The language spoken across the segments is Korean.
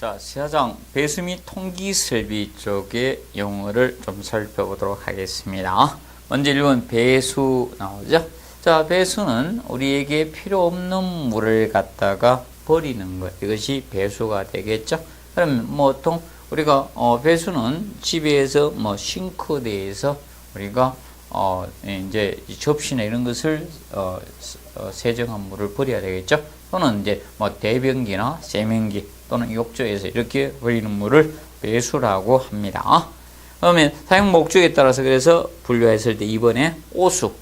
자, 시사장 배수 및 통기 설비 쪽의 용어를 좀 살펴보도록 하겠습니다. 먼저 1번 배수 나오죠. 자, 배수는 우리에게 필요 없는 물을 갖다가 버리는 것, 이것이 배수가 되겠죠. 그럼 보통 우리가 배수는 집에서 싱크대에서 우리가 이제 접시나 이런 것을 세정한 물을 버려야 되겠죠. 또는 이제 대변기나 세면기 또는 욕조에서 이렇게 버리는 물을 배수라고 합니다. 그러면 사용 목적에 따라서 그래서 분류했을 때 2번에 오수.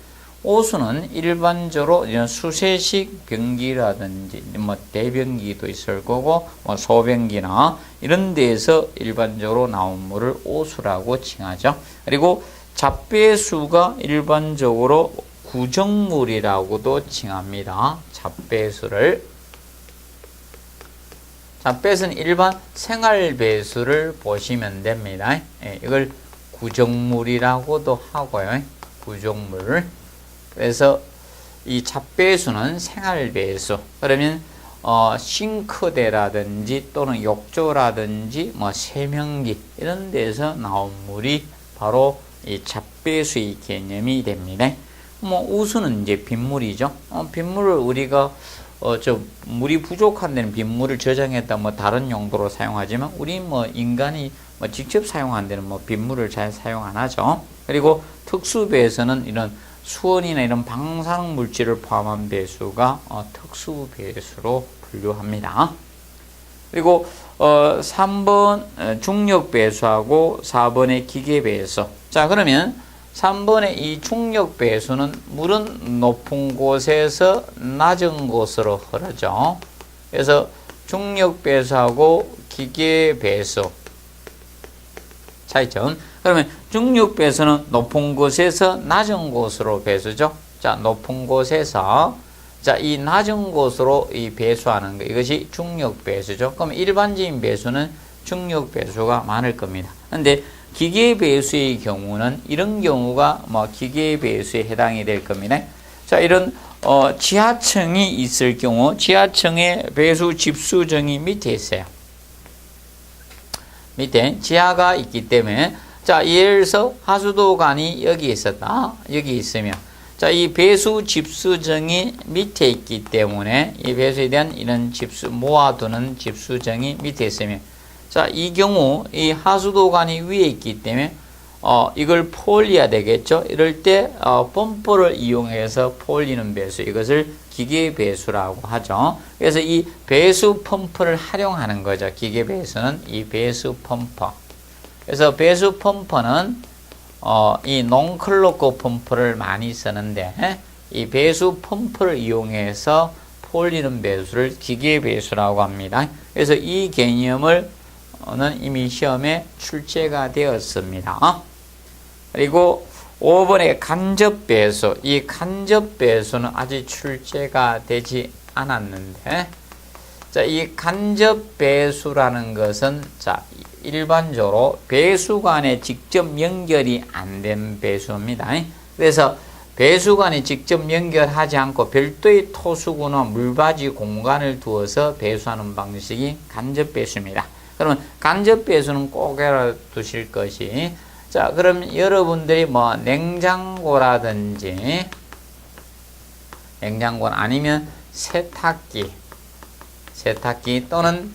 오수는 일반적으로 수세식 변기라든지 대변기도 있을 거고 소변기나 이런 데에서 일반적으로 나온 물을 오수라고 칭하죠. 그리고 잡배수가 일반적으로 구정물이라고도 칭합니다. 잡배수를. 잡배수는 일반 생활배수를 보시면 됩니다. 이걸 구정물이라고도 하고요. 구정물. 그래서 이 잡배수는 생활배수. 그러면 싱크대라든지 또는 욕조라든지 세면기 이런 데서 나온 물이 바로 이 잡배수의 개념이 됩니다. 우수는 이제 빗물이죠. 빗물을 우리가 물이 부족한 데는 빗물을 저장했다 다른 용도로 사용하지만 우리 인간이 직접 사용한 데는 빗물을 잘 사용 안 하죠. 그리고 특수배수는 이런 수온이나 이런 방사능 물질을 포함한 배수가 특수배수로 분류합니다. 그리고 3번 중력배수하고 4번의 기계배수. 자, 그러면 3번의 이 중력배수는 물은 높은 곳에서 낮은 곳으로 흐르죠. 그래서 중력배수하고 기계배수 차이점. 그러면 중력배수는 높은 곳에서 낮은 곳으로 배수죠. 자, 높은 곳에서 이 낮은 곳으로 이 배수하는 거, 이것이 중력배수죠. 그럼 일반적인 배수는 중력배수가 많을 겁니다. 근데 기계배수의 경우는 이런 경우가 기계배수에 해당이 될 겁니다. 자, 이런 지하층이 있을 경우 지하층의 배수 집수정이 밑에 있어요. 밑에 지하가 있기 때문에 자, 예를 들어서 하수도관이 여기 있었다. 여기 있으면 자, 이 배수 집수정이 밑에 있기 때문에 이 배수에 대한 이런 모아두는 집수정이 밑에 있으면 자, 이 경우 이 하수도관이 위에 있기 때문에 이걸 포올려야 되겠죠. 이럴 때 펌프를 이용해서 포올리는 배수, 이것을 기계 배수라고 하죠. 그래서 이 배수 펌프를 활용하는 거죠. 기계 배수는 이 배수 펌프. 그래서 배수 펌프는 이 논클로커 펌프를 많이 쓰는데 이 배수 펌프를 이용해서 포올리는 배수를 기계 배수라고 합니다. 그래서 이 개념을 이미 시험에 출제가 되었습니다. 그리고 5번의 간접배수. 이 간접배수는 아직 출제가 되지 않았는데, 자, 이 간접배수라는 것은, 자, 일반적으로 배수 간에 직접 연결이 안 된 배수입니다. 그래서 배수 간에 직접 연결하지 않고 별도의 토수구나 물받이 공간을 두어서 배수하는 방식이 간접배수입니다. 그러면 간접배수는 꼭 알아두실 것이, 자, 그럼 여러분들이 냉장고라든지 냉장고 아니면 세탁기 또는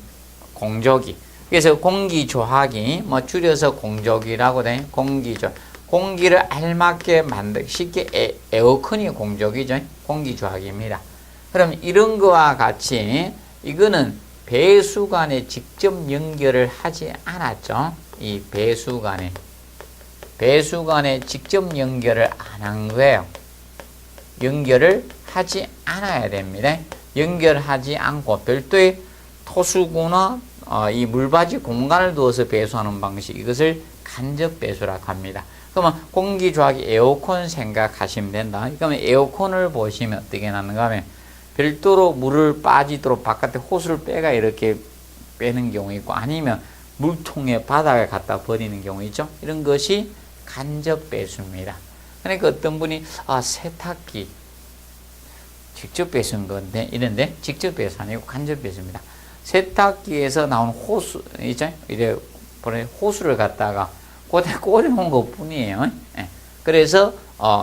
공조기. 그래서 공기조화기, 줄여서 공조기라고 돼. 공기를 알맞게 쉽게 에어컨이 공조기죠. 공기조화기입니다. 그럼 이런 거와 같이 이거는 배수관에 직접 연결을 하지 않았죠. 이 배수관에 직접 연결을 안 한 거예요. 연결을 하지 않아야 됩니다. 연결하지 않고 별도의 토수구나 이 물받이 공간을 두어서 배수하는 방식, 이것을 간접배수라고 합니다. 그러면 공기조화기 에어컨 생각하시면 된다. 그러면 에어컨을 보시면 어떻게 나는가 하면 별도로 물을 빠지도록 바깥에 호스를 빼가 이렇게 빼는 경우 있고, 아니면 물통에 바닥에 갖다 버리는 경우 있죠. 이런 것이 간접배수입니다. 그러니까 어떤 분이 세탁기 직접 배수인 건데 이런데 직접 배수 아니고 간접 배수입니다. 세탁기에서 나온 호수 있죠? 이래 호수를 갖다가 그때 꽂아놓은 것 뿐이에요. 예. 그래서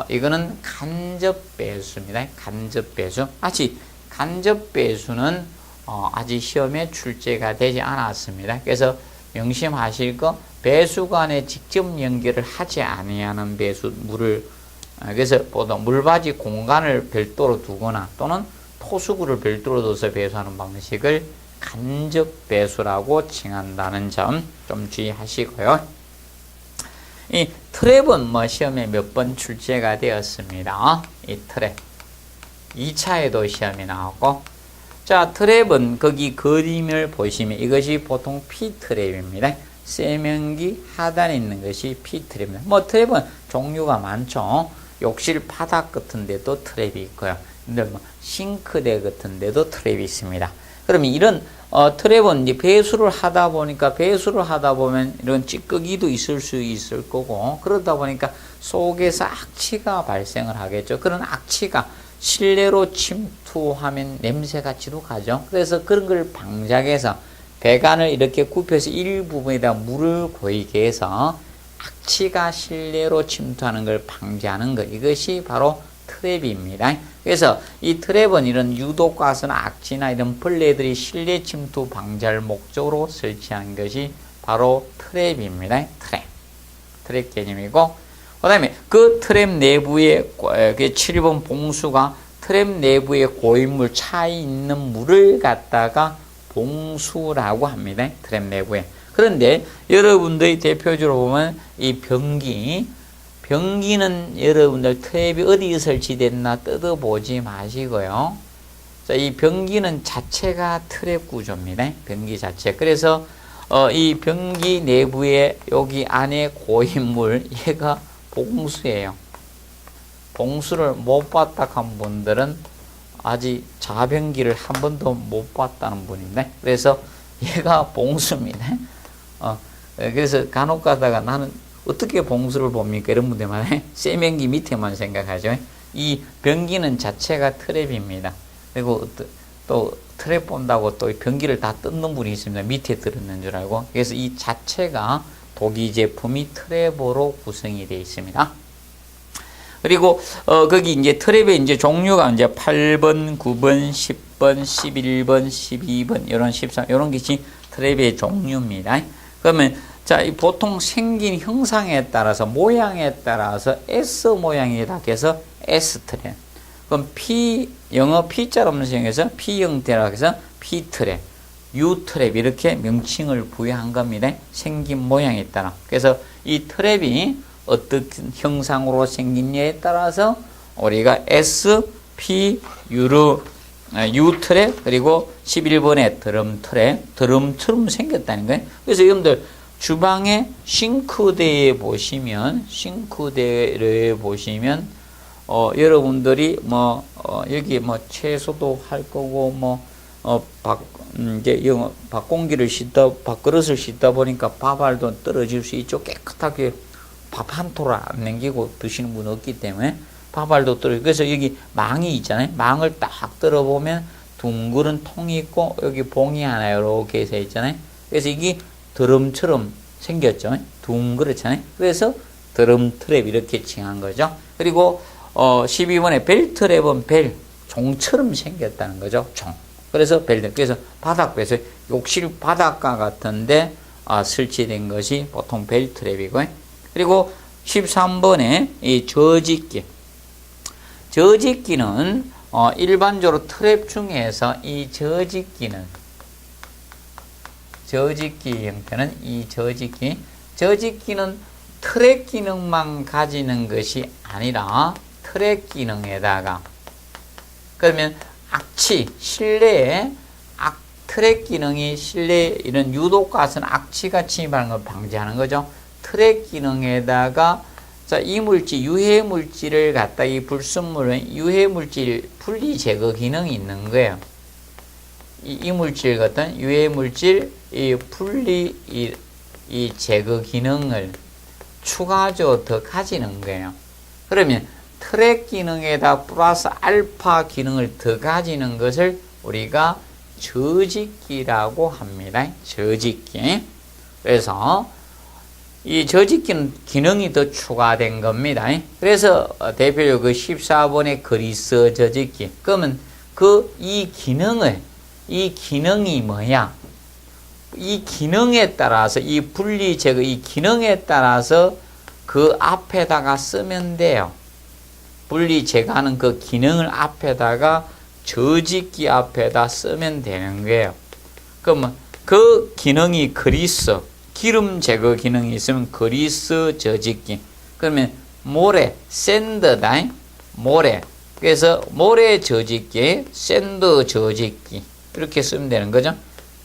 이거는 간접 배수입니다. 간접 배수. 아직 간접 배수는 아직 시험에 출제가 되지 않았습니다. 그래서 명심하실 거, 배수관에 직접 연결을 하지 아니하는 배수 물을 그래서 보통 물받이 공간을 별도로 두거나 또는 토수구를 별도로 둬서 배수하는 방식을 간접 배수라고 칭한다는 점 좀 주의하시고요. 이 트랩은 뭐 시험에 몇 번 출제가 되었습니다. 이 트랩 2차에도 시험이 나왔고, 자 트랩은 거기 그림을 보시면 이것이 보통 P트랩입니다. 세면기 하단에 있는 것이 P트랩입니다. 뭐 트랩은 종류가 많죠. 욕실 바닥 같은 데도 트랩이 있고요. 근데 뭐 싱크대 같은 데도 트랩이 있습니다. 그러면 이런 트랩은 이제 배수를 하다 보면 이런 찌꺼기도 있을 수 있을 거고, 그러다 보니까 속에서 악취가 발생을 하겠죠. 그런 악취가 실내로 침투하면 냄새가 지독하죠. 그래서 그런 걸 방지하기 배관을 이렇게 굽혀서 일부분에다 물을 고이게 해서 악취가 실내로 침투하는 걸 방지하는 것, 이것이 바로 트랩입니다. 그래서 이 트랩은 이런 유독가스나 악취나 이런 벌레들이 실내 침투 방지할 목적으로 설치한 것이 바로 트랩입니다. 트랩 개념이고, 그 다음에 그 트랩 내부에 7번 봉수가 트랩 내부에 고인물 차에 있는 물을 갖다가 봉수라고 합니다. 트랩 내부에. 그런데 여러분들이 대표적으로 보면 이 변기는 여러분들 트랩이 어디에 설치됐나 뜯어보지 마시고요. 자, 이 변기는 자체가 트랩 구조입니다. 변기 자체. 그래서 이 변기 내부에 여기 안에 고인물, 얘가 봉수예요. 봉수를 못 봤다 한 분들은 아직 자변기를 한 번도 못 봤다는 분입니다. 그래서 얘가 봉수입니다. 그래서 간혹 가다가 나는 어떻게 봉수를 봅니까? 이런 분들만 세면기 밑에만 생각하죠. 이 변기는 자체가 트랩입니다. 그리고 또 트랩 본다고 또 변기를 다 뜯는 분이 있습니다. 밑에 들었는 줄 알고. 그래서 이 자체가 독일 제품이 트랩으로 구성이 되어 있습니다. 그리고 거기 이제 트랩의 이제 종류가 이제 8번, 9번, 10번, 11번, 12번, 이런 13, 이런 것이 트랩의 종류입니다. 그러면 자, 이 보통 생긴 형상에 따라서 모양에 따라서 S 모양이다 해서 S 트랩. 그럼 영어 P자로 없는 형에서 P 형태라고 해서 P 트랩, U 트랩 이렇게 명칭을 부여한 겁니다. 생긴 모양에 따라. 그래서 이 트랩이 어떤 형상으로 생긴냐에 따라서 우리가 S, P, U 트랩, 그리고 11번의 드럼 트랩, 드럼처럼 생겼다는 거예요. 그래서 여러분들 주방의 싱크대에 보시면, 여러분들이 여기 채소도 할 거고, 이제 밥공기를 밥그릇을 씻다 보니까 밥알도 떨어질 수 있죠. 깨끗하게 밥 한 톨을 안 남기고 드시는 분 없기 때문에 밥알도 떨어지고, 그래서 여기 망이 있잖아요. 망을 딱 들어보면 둥그런 통이 있고, 여기 봉이 하나 이렇게 돼 있잖아요. 그래서 이게 드럼처럼 생겼죠. 둥그렇잖아요. 그래서 드럼 트랩 이렇게 칭한 거죠. 그리고 12번에 벨 트랩은 벨, 종처럼 생겼다는 거죠. 종. 그래서 벨. 그래서 바닥 배수, 욕실 바닥과 같은데 설치된 것이 보통 벨 트랩이고요. 그리고 13번에 이 저직기. 저직기는 일반적으로 트랩 중에서 이 저직기 형태는 이 저직기는 트랩 기능만 가지는 것이 아니라 트랩 기능에다가, 그러면 악취, 실내에 트랩 기능이 실내에 이런 유독가스나 악취가 침입하는 걸 방지하는 거죠. 트랩 기능에다가 자, 이물질, 유해물질을 갖다 이 불순물은 유해물질 분리 제거 기능이 있는 거예요. 이 이물질 같은 유해물질 이 분리 이 제거 기능을 추가적으로 더 가지는 거예요. 그러면 트랩 기능에다 플러스 알파 기능을 더 가지는 것을 우리가 저직기라고 합니다. 저직기. 그래서 이 저직기는 기능이 더 추가된 겁니다. 그래서 대표적으로 그 14번의 그리스 저직기. 그러면 이 기능이 뭐야? 이 기능에 따라서, 이 분리 제거, 이 기능에 따라서 그 앞에다가 쓰면 돼요. 분리 제거하는 그 기능을 앞에다가 저직기 앞에다 쓰면 되는 거예요. 그러면 그 기능이 그리스, 기름 제거 기능이 있으면 그리스 저직기. 그러면 모래, 샌드다. 모래. 그래서 모래 저직기, 샌드 저직기. 이렇게 쓰면 되는 거죠.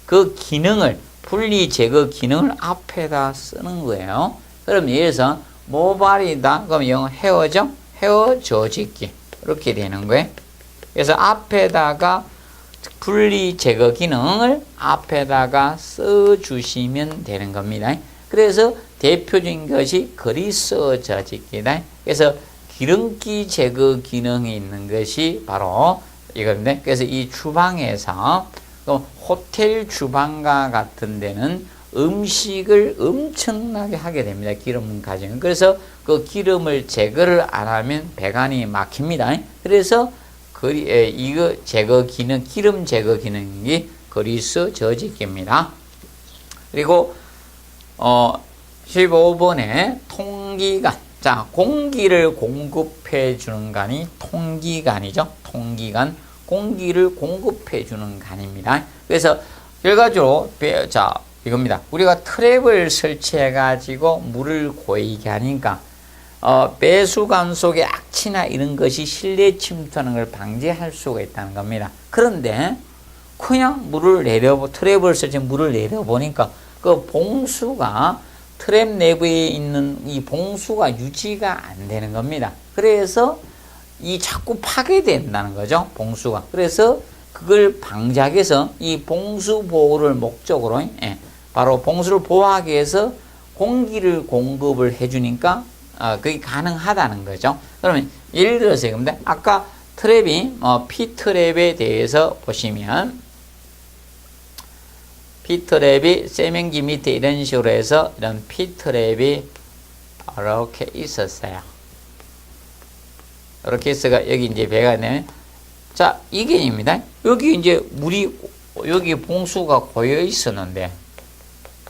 그 기능을, 분리 제거 기능을 앞에다 쓰는 거예요. 그럼 예를 들어서 모발이다. 그럼 영어 헤어죠? 헤어 저직기. 이렇게 되는 거예요. 그래서 앞에다가 분리 제거 기능을 앞에다가 써주시면 되는 겁니다. 그래서 대표적인 것이 그리스 저직기다. 그래서 기름기 제거 기능이 있는 것이 바로 이건데, 그래서 이 주방에서 호텔 주방과 같은 데는 음식을 엄청나게 하게 됩니다. 기름 가정. 그래서 그 기름을 제거를 안 하면 배관이 막힙니다. 그래서 이거 제거 기능, 기름 제거 기능이 그리스 저직기입니다. 그리고 15번에 통기관. 자, 공기를 공급해 주는 관이 통기관이죠. 통기관. 공기를 공급해 주는 관입니다. 그래서 결과적으로 자, 이겁니다. 우리가 트랩을 설치해 가지고 물을 고이게 하니까 배수관 속에 악취나 이런 것이 실내 침투하는 걸 방지할 수가 있다는 겁니다. 그런데 그냥 트랩을 설치 물을 내려보니까 그 봉수가 트랩 내부에 있는 이 봉수가 유지가 안 되는 겁니다. 그래서 자꾸 파괴된다는 거죠, 봉수가. 그래서 그걸 방지하기 위해서 이 봉수 보호를 목적으로, 바로 봉수를 보호하기 위해서 공기를 공급을 해주니까 그게 가능하다는 거죠. 그러면 예를 들어서 이겁니다. 아까 트랩이 P트랩에 대해서 보시면 P트랩이 세면기 밑에 이런 식으로 해서 이런 P트랩이 이렇게 있었어요. 이렇게 해서가 여기 이제 배가 되면, 자, 이게입니다. 여기 이제 물이, 여기 봉수가 고여 있었는데,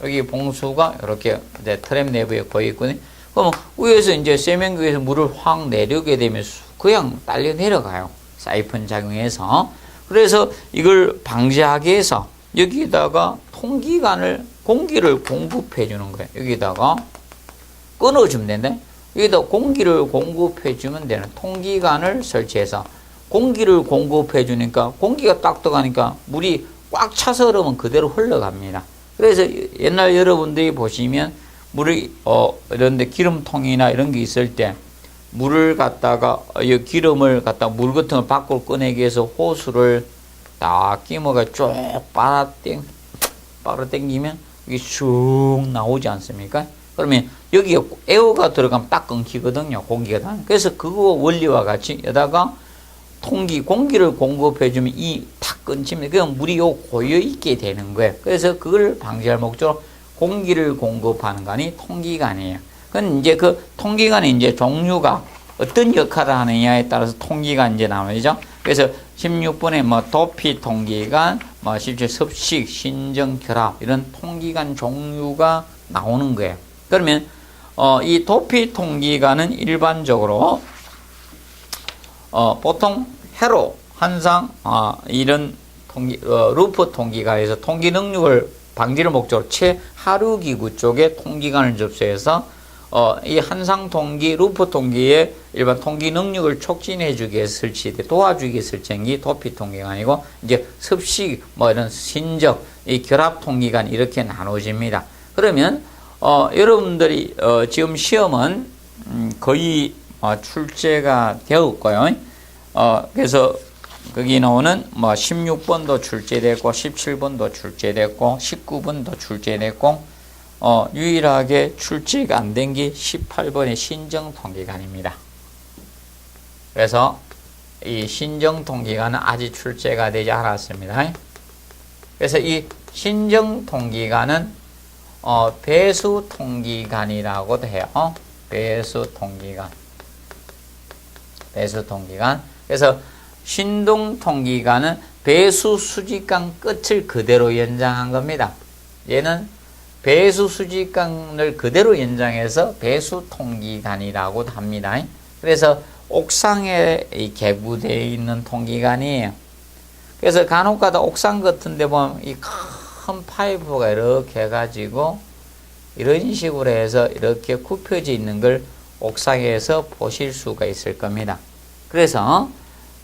여기 봉수가 이렇게 이제 트랩 내부에 고여 있거든요. 그럼 위에서 이제 세면기에서 물을 확 내려게 되면 그냥 딸려 내려가요. 사이펀 작용해서. 그래서 이걸 방지하기 위해서 여기다가 통기관을, 공기를 공급해 주는 거예요. 여기다가 끊어주면 되는데, 여기다 공기를 공급해 주면 되는 통기관을 설치해서 공기를 공급해 주니까 공기가 딱 들어가니까 물이 꽉 차서 그러면 그대로 흘러갑니다. 그래서 옛날 여러분들이 보시면 물이 이런데 기름통이나 이런 게 있을 때 물을 갖다가 이 기름을 갖다 물 같은 걸 밖으로 꺼내기 위해서 호수를 딱 끼워가 쭉 빨아당기면 이게 쑥 나오지 않습니까? 그러면 여기에 에어가 들어가면 딱 끊기거든요. 공기가 다. 그래서 그거 원리와 같이 여기다가 공기를 공급해주면 이 탁 끊집니다. 그냥 물이 고여있게 되는 거예요. 그래서 그걸 방지할 목적으로 공기를 공급하는 관이 통기관이에요. 그건 이제 그 통기관의 이제 종류가 어떤 역할을 하느냐에 따라서 통기관 이제 나누죠. 그래서 16번에 도피 통기관, 17 습식, 신정, 결합 이런 통기관 종류가 나오는 거예요. 그러면 이 도피 통기관은 일반적으로 보통 해로 한상 이런 루프 통기관에서 통기 능력을 방지를 목적으로 최하류 기구 쪽에 통기관을 접수해서 이 한상 통기, 루프 통기의 일반 통기 능력을 촉진해 주기 위해서 설치돼 도와주기 위해서 설치한 게 도피 통기관이고, 이제 습식 이런 신적, 이 결합 통기관 이렇게 나눠집니다. 그러면 여러분들이 지금 시험은 거의 출제가 되었고요. 그래서 거기 나오는 16번도 출제됐고 17번도 출제됐고 19번도 출제됐고 유일하게 출제가 안 된 게 18번의 신정통기관입니다. 그래서 이 신정통기관은 아직 출제가 되지 않았습니다. 그래서 이 신정 통기간은 배수 통기간이라고도 해요. 배수 통기간. 배수 통기간. 그래서 신동 통기간은 배수 수직간 끝을 그대로 연장한 겁니다. 얘는 배수 수직간을 그대로 연장해서 배수 통기간이라고도 합니다. 그래서 옥상에 개구되어 있는 통기간이에요. 그래서 간혹가다 옥상 같은 데 보면 이 큰 파이프가 이렇게 해가지고 이런 식으로 해서 이렇게 굽혀져 있는 걸 옥상에서 보실 수가 있을 겁니다. 그래서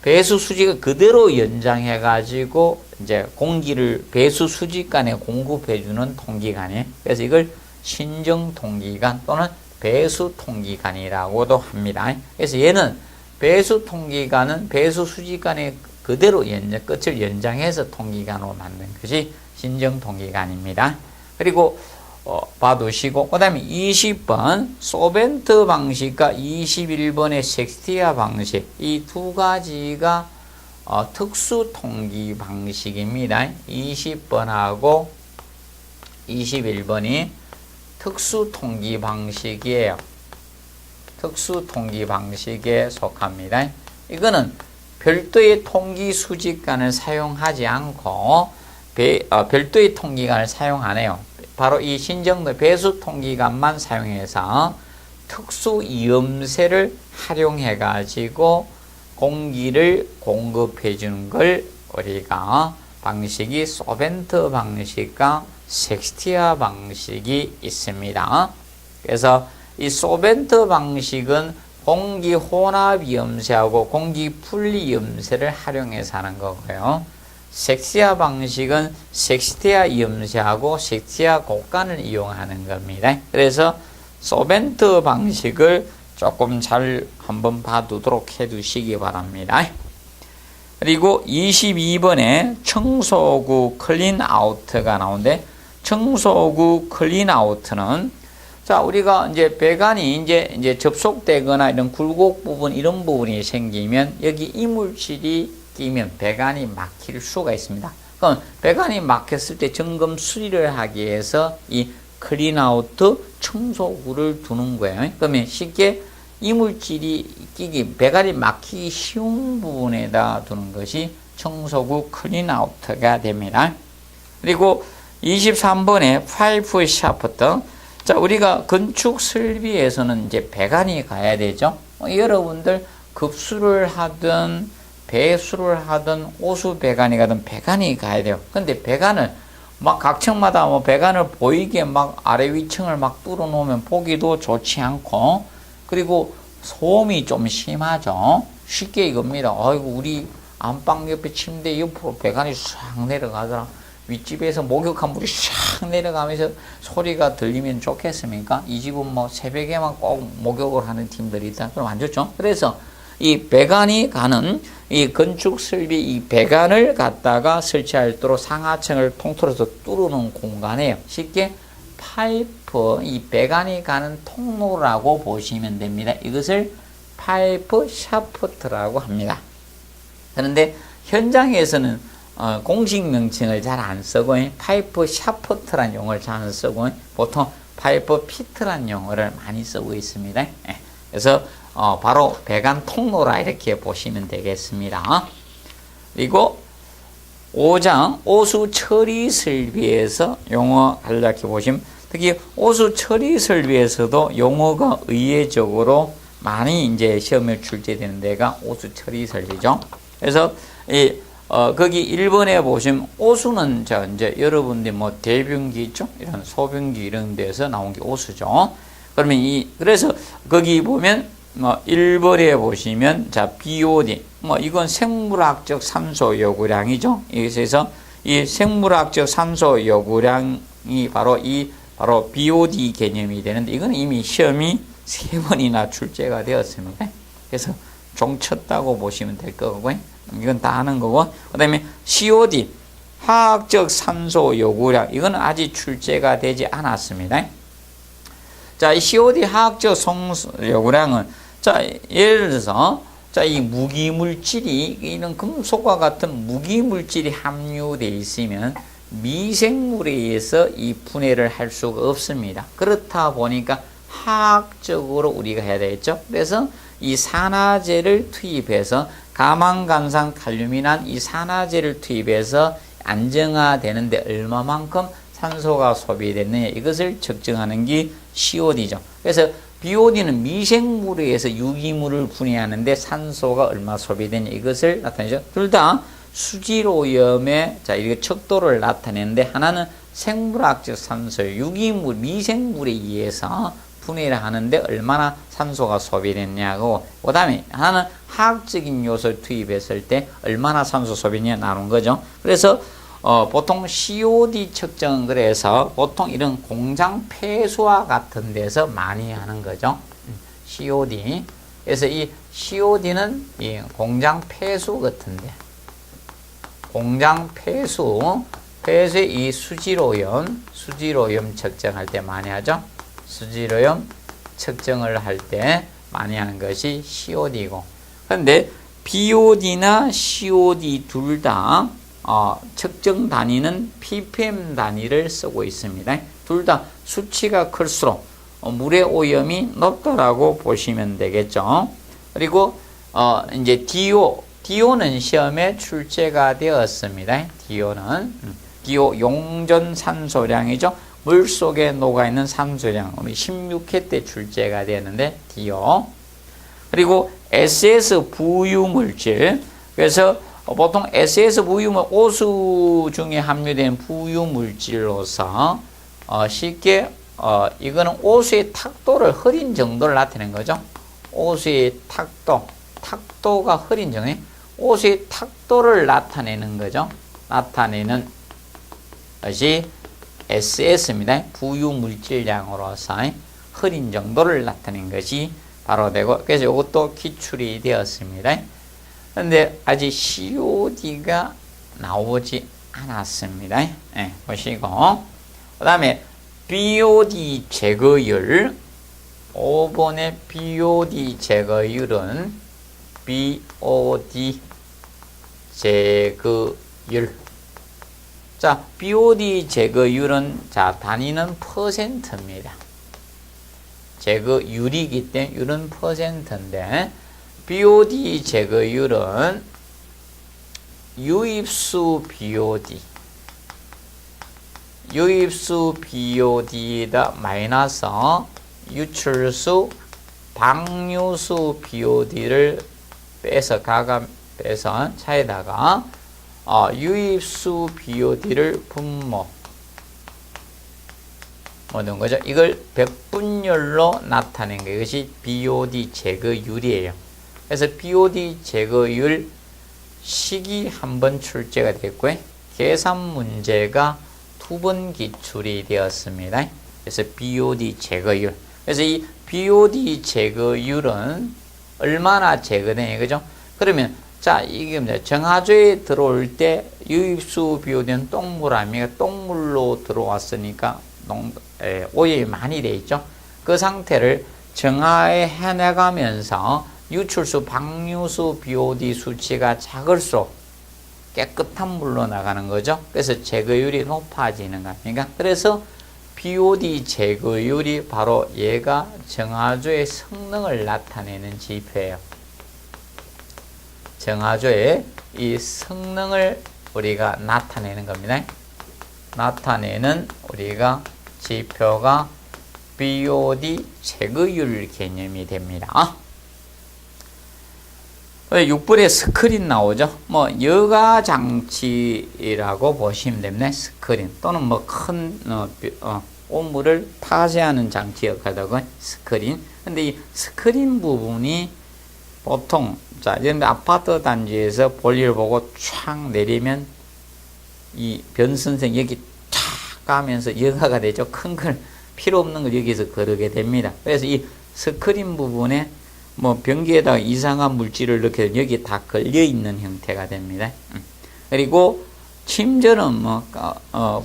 배수 수직을 그대로 연장해가지고 이제 공기를 배수 수직간에 공급해주는 통기간이에요. 그래서 이걸 신정 통기간 또는 배수 통기간이라고도 합니다. 그래서 얘는 배수 통기간은 배수 수직간에 그대로 끝을 연장해서 통기간으로 만든 것이 신정 통기간입니다. 그리고 봐두시고 그 다음에 20번 소벤트 방식과 21번의 섹스티아 방식 이 두 가지가 특수 통기 방식입니다. 20번하고 21번이 특수 통기 방식이에요. 특수 통기 방식에 속합니다. 이거는 별도의 통기 수직간을 사용하지 않고 별도의 통기간을 사용 안 해요. 바로 이 신정도 배수 통기간만 사용해서 특수 이음새를 활용해 가지고 공기를 공급해 주는 걸 우리가 방식이 소벤트 방식과 섹스티아 방식이 있습니다. 그래서 이 소벤트 방식은 공기 혼합 이음새하고 공기 분리 이음새를 활용해서 하는 거고요. 섹스티아 방식은 섹스티아 이음새하고 섹스티아 곡간을 이용하는 겁니다. 그래서 소벤트 방식을 조금 잘 한번 봐두도록 해두시기 바랍니다. 그리고 22번에 청소구 클린아웃가 나오는데 청소구 클린아웃는 자 우리가 이제 배관이 이제 접속되거나 이런 굴곡 부분 이런 부분이 생기면 여기 이물질이 끼면 배관이 막힐 수가 있습니다. 그럼 배관이 막혔을 때 점검 수리를 하기 위해서 이 클린아웃 청소구를 두는 거예요. 그러면 쉽게 이물질이 끼기 배관이 막히기 쉬운 부분에다 두는 것이 청소구 클린아웃가 됩니다. 그리고 23번에 파이프 샤프트 자 우리가 건축 설비에서는 이제 배관이 가야 되죠. 여러분들 급수를 하든 배수를 하든 오수 배관이 가든 배관이 가야 돼요. 근데 배관을 막 각 층마다 뭐 배관을 보이게 막 아래 위층을 막 뚫어 놓으면 보기도 좋지 않고 그리고 소음이 좀 심하죠. 쉽게 이겁니다. 아이고 우리 안방 옆에 침대 옆으로 배관이 싹 내려가더라. 윗집에서 목욕한 물이 싹 내려가면서 소리가 들리면 좋겠습니까? 이 집은 뭐 새벽에만 꼭 목욕을 하는 팀들이 있다. 그럼 안 좋죠? 그래서 이 배관이 가는 이 건축 설비 이 배관을 갖다가 설치할 도록 상하층을 통틀어서 뚫어놓은 공간이에요. 쉽게 파이프 이 배관이 가는 통로라고 보시면 됩니다. 이것을 파이프 샤프트라고 합니다. 그런데 현장에서는 공식 명칭을 잘 안 쓰고 파이프 샤프트란 용어를 잘 안 쓰고 보통 파이프 피트란 용어를 많이 쓰고 있습니다. 그래서 바로 배관 통로라 이렇게 보시면 되겠습니다. 그리고 5장 오수 처리 설비에서 용어 간략히 보시면 특히 오수 처리 설비에서도 용어가 의외적으로 많이 이제 시험에 출제되는 데가 오수 처리 설비죠. 그래서 거기 1번에 보시면 오수는 이제 여러분들 뭐 대변기 있죠? 이런 소변기 이런 데서 나온 게 오수죠. 그러면 그래서 거기 보면 뭐 1번에 보시면 자 BOD 뭐 이건 생물학적 산소 요구량이죠. 그래서 이 생물학적 산소 요구량이 바로 BOD 개념이 되는데 이건 이미 시험이 3번이나 출제가 되었습니다. 그래서 종쳤다고 보시면 될 거고요. 이건 다 하는 거고 그다음에 COD 화학적 산소 요구량 이건 아직 출제가 되지 않았습니다. 자, 이 COD 화학적 산소 요구량은 자 예를 들어서 자 이 무기물질이 이런 금속과 같은 무기물질이 함유되어 있으면 미생물에 의해서 이 분해를 할 수가 없습니다. 그렇다 보니까 화학적으로 우리가 해야 되겠죠. 그래서 이 산화제를 투입해서 가망간산 칼륨이란 이 산화제를 투입해서 안정화되는데 얼마만큼 산소가 소비됐느냐 이것을 측정하는 게 COD죠. 그래서 BOD는 미생물에 의해서 유기물을 분해하는데 산소가 얼마 소비되냐 이것을 나타내죠. 둘 다 수질오염의 이렇게 척도를 나타내는데 하나는 생물학적 산소, 유기물, 미생물에 의해서 분해를 하는데 얼마나 산소가 소비됐냐고, 그 다음에 하나는 화학적인 요소를 투입했을 때 얼마나 산소 소비냐 나눈 거죠. 그래서 보통 COD 측정은 그래서 보통 이런 공장 폐수와 같은 데서 많이 하는 거죠. COD. 그래서 이 COD는 이 공장 폐수 같은데, 공장 폐수의 이 수질오염 측정할 때 많이 하죠. 수질오염 측정을 할 때 많이 하는 것이 COD고, 그런데 BOD나 COD 둘 다 측정 단위는 ppm 단위를 쓰고 있습니다. 둘 다 수치가 클수록 물의 오염이 높다라고 보시면 되겠죠. 그리고 이제 DO는 시험에 출제가 되었습니다. DO 용존 산소량이죠. 물 속에 녹아있는 산소량, 우리 16회 때 출제가 되었는데 DO. 그리고 SS 부유물질. 그래서 보통 SS 부유물, 오수 중에 함유된 부유물질로서 쉽게 이거는 오수의 탁도를 흐린 정도를 나타내는 거죠. 오수의 탁도가 흐린 정도, 오수의 탁도를 나타내는 거죠. 나타내는 것이 SS입니다. 부유물질량으로서 흐린 정도를 나타낸 것이 바로 되고, 그래서 이것도 기출이 되었습니다. 그런데 아직 COD가 나오지 않았습니다. 네, 보시고, 그 다음에 BOD 제거율, 5번의 BOD 제거율은 BOD 제거율. 자, BOD 제거율은 단위는 퍼센트입니다. 제거율이기 때문에 율은 퍼센트인데, BOD 제거율은 유입수 BOD다 마이너스 유출수 방류수 BOD를 빼서 차에다가 유입수 BOD를 분모 넣은 거죠. 이걸 백분율로 나타낸 거, 이것이 BOD 제거율이에요. 그래서 BOD 제거율 식이 한번 출제가 됐고요. 계산 문제가 2번 기출이 되었습니다. 그래서 BOD 제거율. 그래서 이 BOD 제거율은 얼마나 제거되냐, 그죠? 그러면 이게 정화조에 들어올 때 유입수 BOD는 똥물 아닙니까? 똥물로 들어왔으니까 오염이 많이 돼 있죠. 그 상태를 정화에 해나가면서 유출수, 방류수 BOD 수치가 작을수록 깨끗한 물로 나가는 거죠. 그래서 제거율이 높아지는 겁니다. 그래서 BOD 제거율이 바로 얘가 정화조의 성능을 나타내는 지표예요. 정화조의 이 성능을 우리가 나타내는 겁니다. 나타내는 우리가 지표가 BOD 제거율 개념이 됩니다. 6번에 스크린 나오죠. 여가 장치라고 보시면 됩니다. 스크린 또는 큰 오물을 파쇄하는 장치 역할하고 스크린. 근데 이 스크린 부분이 보통 이런 아파트 단지에서 볼일 보고 촥 내리면 이 변선생 여기 탁 가면서 여가가 되죠. 큰 걸 필요 없는 걸 여기서 거르게 됩니다. 그래서 이 스크린 부분에 변기에다가 이상한 물질을 넣게 여기 다 걸려 있는 형태가 됩니다. 그리고 침전은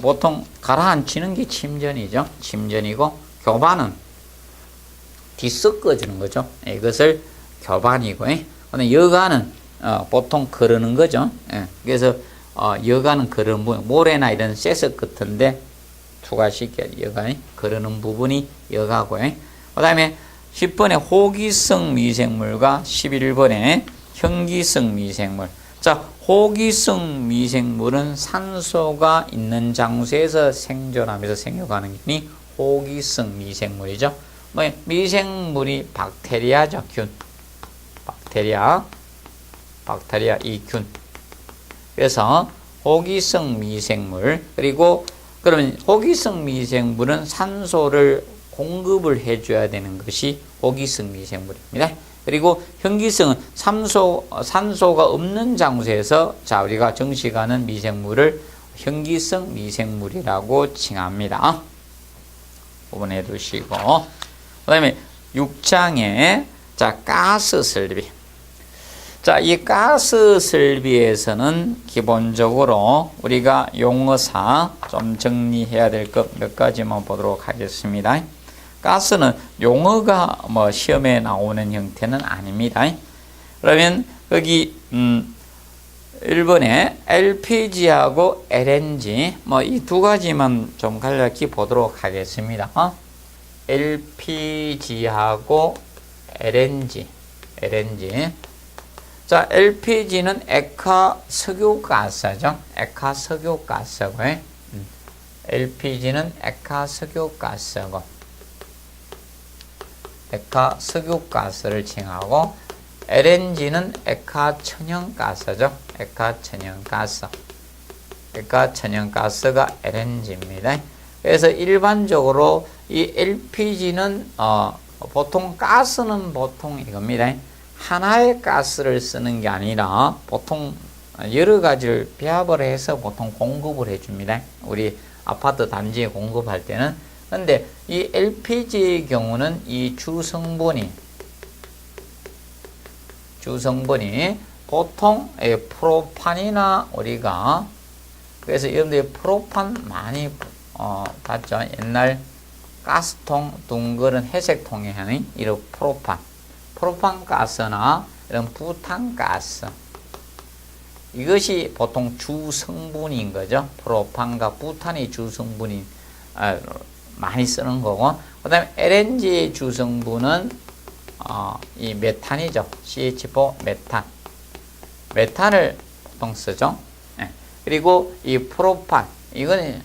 보통 가라앉히는 게 침전이죠. 침전이고, 교반은 뒤섞어주는 거죠. 이것을 교반이고, 근데 여가는 보통 거르는 거죠. 그래서 여가는 그런 부분, 모래나 이런 쇠석 같은데 투과시켜야 여가 그러는 부분이 여가고요. 그 다음에 10번에 호기성 미생물과 11번에 현기성 미생물. 자, 호기성 미생물은 산소가 있는 장소에서 생존하면서 생겨가는 균이 호기성 미생물이죠. 미생물이 박테리아죠. 균. 박테리아 이 균. 그래서 호기성 미생물. 그리고 그러면 호기성 미생물은 산소를 공급을 해줘야 되는 것이 호기성 미생물입니다. 그리고 현기성은 산소가 없는 장소에서 자 우리가 정식하는 미생물을 현기성 미생물이라고 칭합니다. 부분해 두시고 그 다음에 6장에 자 가스 설비. 자, 이 가스 설비에서는 기본적으로 우리가 용어상 좀 정리해야 될 것 몇 가지만 보도록 하겠습니다. 가스는 용어가 시험에 나오는 형태는 아닙니다. 그러면 여기 1번에 LPG하고 LNG 이 두 가지만 좀 간략히 보도록 하겠습니다. LPG하고 LNG. 자, LPG는 액화석유가스죠. 액화석유가스고, LPG는 액화석유가스고, 액화석유가스를 칭하고, LNG는 액화천연가스죠. 액화천연가스가 LNG입니다. 그래서 일반적으로 이 LPG는 보통 가스는 보통 이겁니다. 하나의 가스를 쓰는 게 아니라 보통 여러 가지를 배합을 해서 보통 공급을 해줍니다. 우리 아파트 단지에 공급할 때는. 근데 이 LPG의 경우는 이 주성분이 보통 프로판이나 우리가 그래서 여러분들이 프로판 많이 봤죠. 옛날 가스통 둥그런 회색통에 하는 이런 프로판 가스나 이런 부탄 가스 이것이 보통 주성분인 거죠. 프로판과 부탄이 주성분이 많이 쓰는 거고, 그 다음에 LNG의 주성분은 이 메탄이죠. CH4 메탄을 보통 쓰죠. 네. 그리고 이 프로판 이거는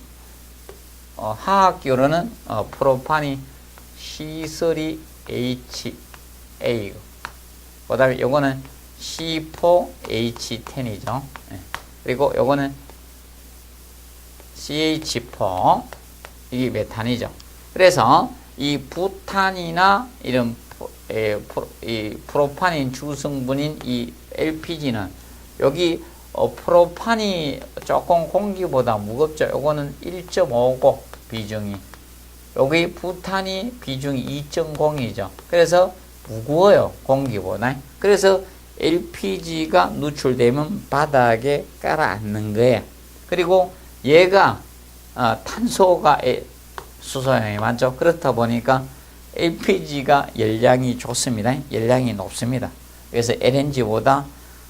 화학교로는 프로판이 C3H A. 그 다음에 요거는 C4H10이죠. 그리고 요거는 CH4. 이게 메탄이죠. 그래서 이 부탄이나 이런 이 프로판인 주성분인 이 LPG는 여기 프로판이 조금 공기보다 무겁죠. 요거는 1.59 비중이. 여기 부탄이 비중이 2.0이죠. 그래서 무거워요. 공기보다. 그래서 LPG가 누출되면 바닥에 깔아앉는 거예요. 그리고 얘가 탄소가 수소량이 많죠. 그렇다 보니까 LPG가 열량이 좋습니다. 열량이 높습니다. 그래서 LNG보다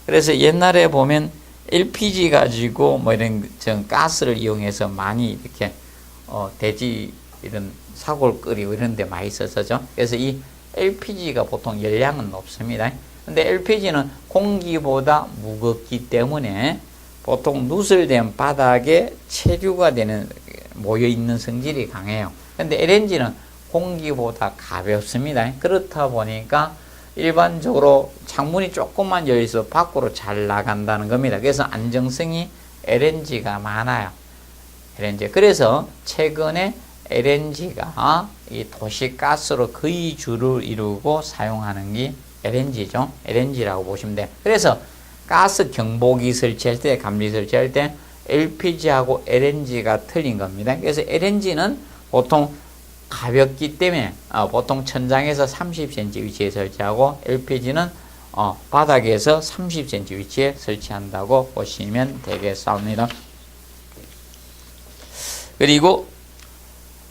그래서 옛날에 보면 LPG 가지고 이런 가스를 이용해서 많이 이렇게 돼지 이런 사골 끓이고 이런 데 많이 썼었죠. 그래서 이 LPG가 보통 열량은 높습니다. 근데 LPG는 공기보다 무겁기 때문에 보통 누설된 바닥에 체류가 되는 모여 있는 성질이 강해요. 근데 LNG는 공기보다 가볍습니다. 그렇다 보니까 일반적으로 창문이 조금만 열려서 밖으로 잘 나간다는 겁니다. 그래서 안정성이 LNG가 많아요. LNG. 그래서 최근에 LNG가 이 도시가스로 거의 주를 이루고 사용하는 게 LNG죠. LNG라고 보시면 돼요. 그래서 가스 경보기 설치할 때, 감지 설치할 때 LPG하고 LNG가 틀린 겁니다. 그래서 LNG는 보통 가볍기 때문에 보통 천장에서 30cm 위치에 설치하고 LPG는 바닥에서 30cm 위치에 설치한다고 보시면 되겠습니다. 그리고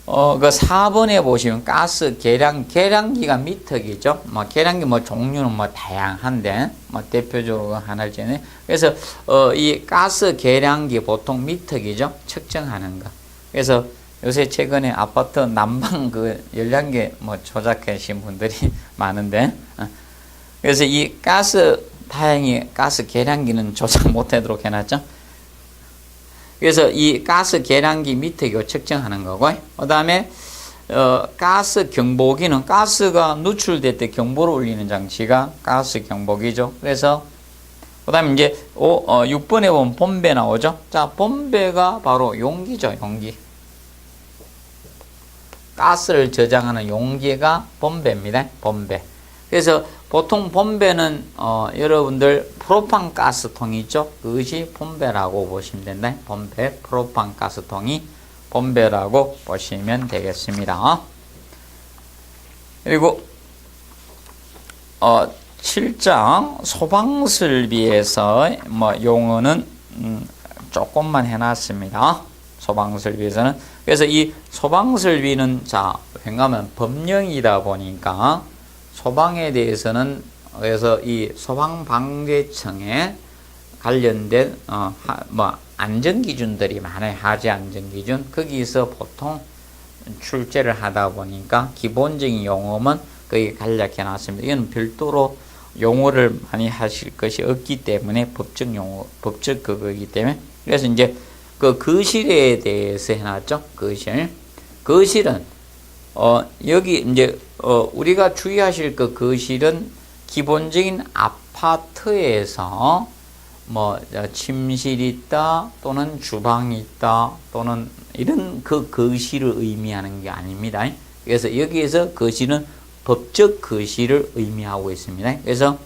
그 4번에 보시면 가스 계량기가 미터기죠. 뭐 계량기 뭐 종류는 뭐 다양한데 뭐 대표적으로 하나를 제네. 그래서 이 가스 계량기 보통 미터기죠. 측정하는 거. 그래서 요새 최근에 아파트 난방 그 열량계 뭐 조작하신 분들이 많은데, 그래서 이 다행히 가스 계량기는 조작 못하도록 해놨죠. 그래서 이 가스 계량기 미터기로 측정하는 거고, 그 다음에 가스 경보기는 가스가 누출될 때 경보를 울리는 장치가 가스 경보기죠. 그래서 그 다음에 이제 6번에 보면 본배 나오죠. 자, 본배가 바로 용기죠. 용기. 가스를 저장하는 용기가 본배입니다. 본배. 그래서 보통 본배는 여러분들 프로판 가스통이 있죠. 그것이 본배라고 보시면 된다. 본배, 프로판 가스통이 본배라고 보시면 되겠습니다. 그리고 7장 소방설비에서 뭐 용어는 조금만 해놨습니다. 소방설비에서는. 그래서 이 소방설비는 자, 왜냐하면 법령이다 보니까 소방에 대해서는 그래서 이 소방방재청에 관련된 뭐 안전기준들이 많아요. 하지 안전기준. 거기서 보통 출제를 하다 보니까 기본적인 용어만 거기 간략해 놨습니다. 이건 별도로 용어를 많이 하실 것이 없기 때문에 법적 용어, 법적 그거이기 때문에. 그래서 이제 그 거실에 대해서 해놨죠. 거실은 여기 이제 우리가 주의하실 그 거실은 기본적인 아파트에서 뭐 침실이 있다 또는 주방이 있다 또는 이런 그 거실을 의미하는 게 아닙니다. 그래서 여기에서 거실은 법적 거실을 의미하고 있습니다. 그래서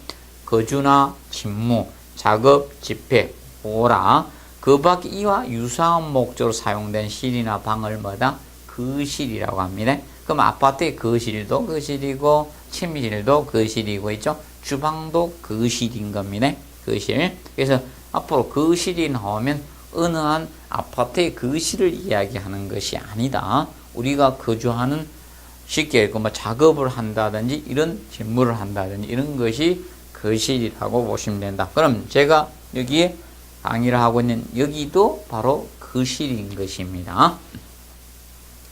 거주나 직무, 작업, 집회, 오라 그 밖 이와 유사한 목적으로 사용된 실이나 방을 뭐다? 거실이라고 합니다. 그럼 아파트의 거실도 거실이고 침실도 거실이고 있죠. 주방도 거실인 겁니다. 거실. 그래서 앞으로 거실이 나오면 어느 한 아파트의 거실을 이야기하는 것이 아니다. 우리가 거주하는 쉽게 뭐 작업을 한다든지 이런 직무를 한다든지 이런 것이 거실이라고 보시면 된다. 그럼 제가 여기에 강의를 하고 있는 여기도 바로 거실인 것입니다.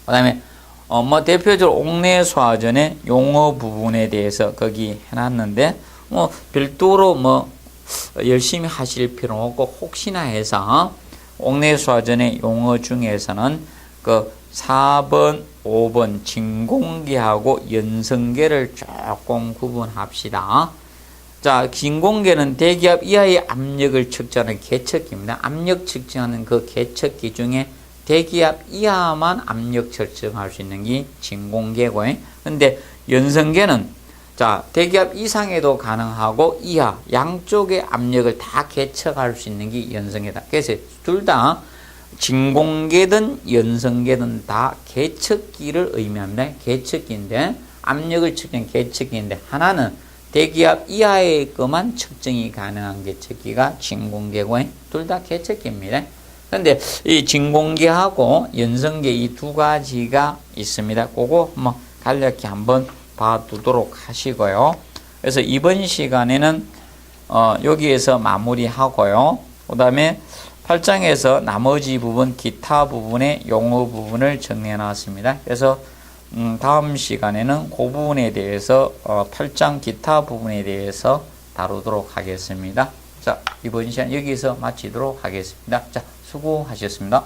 그 다음에 뭐 대표적으로 옥내수화전의 용어 부분에 대해서 거기 해놨는데 뭐 별도로 뭐 열심히 하실 필요는 없고 혹시나 해서 옥내수화전의 용어 중에서는 그 4번, 5번 진공계하고 연성계를 조금 구분합시다. 자, 진공계는 대기압 이하의 압력을 측정하는 계측기입니다. 압력 측정하는 그 계측기 중에 대기압 이하만 압력 측정할 수 있는 게 진공계고, 근데 연성계는 자, 대기압 이상에도 가능하고 이하 양쪽의 압력을 다 계측할 수 있는 게 연성계다. 그래서 둘 다 진공계든 연성계든 다 계측기를 의미합니다. 계측기인데 압력을 측정 계측기인데 하나는 대기압 이하의 것만 측정이 가능한 계측기가 진공계고 둘 다 계측기입니다. 그런데 이 진공계하고 연성계 이 두 가지가 있습니다. 그거 뭐 간략히 한번 봐두도록 하시고요. 그래서 이번 시간에는 여기에서 마무리하고요. 그 다음에 8장에서 나머지 부분, 기타 부분의 용어 부분을 정리해 놨습니다. 그래서 다음 시간에는 그 부분에 대해서 8장 기타 부분에 대해서 다루도록 하겠습니다. 자, 이번 시간 여기서 마치도록 하겠습니다. 자, 수고하셨습니다.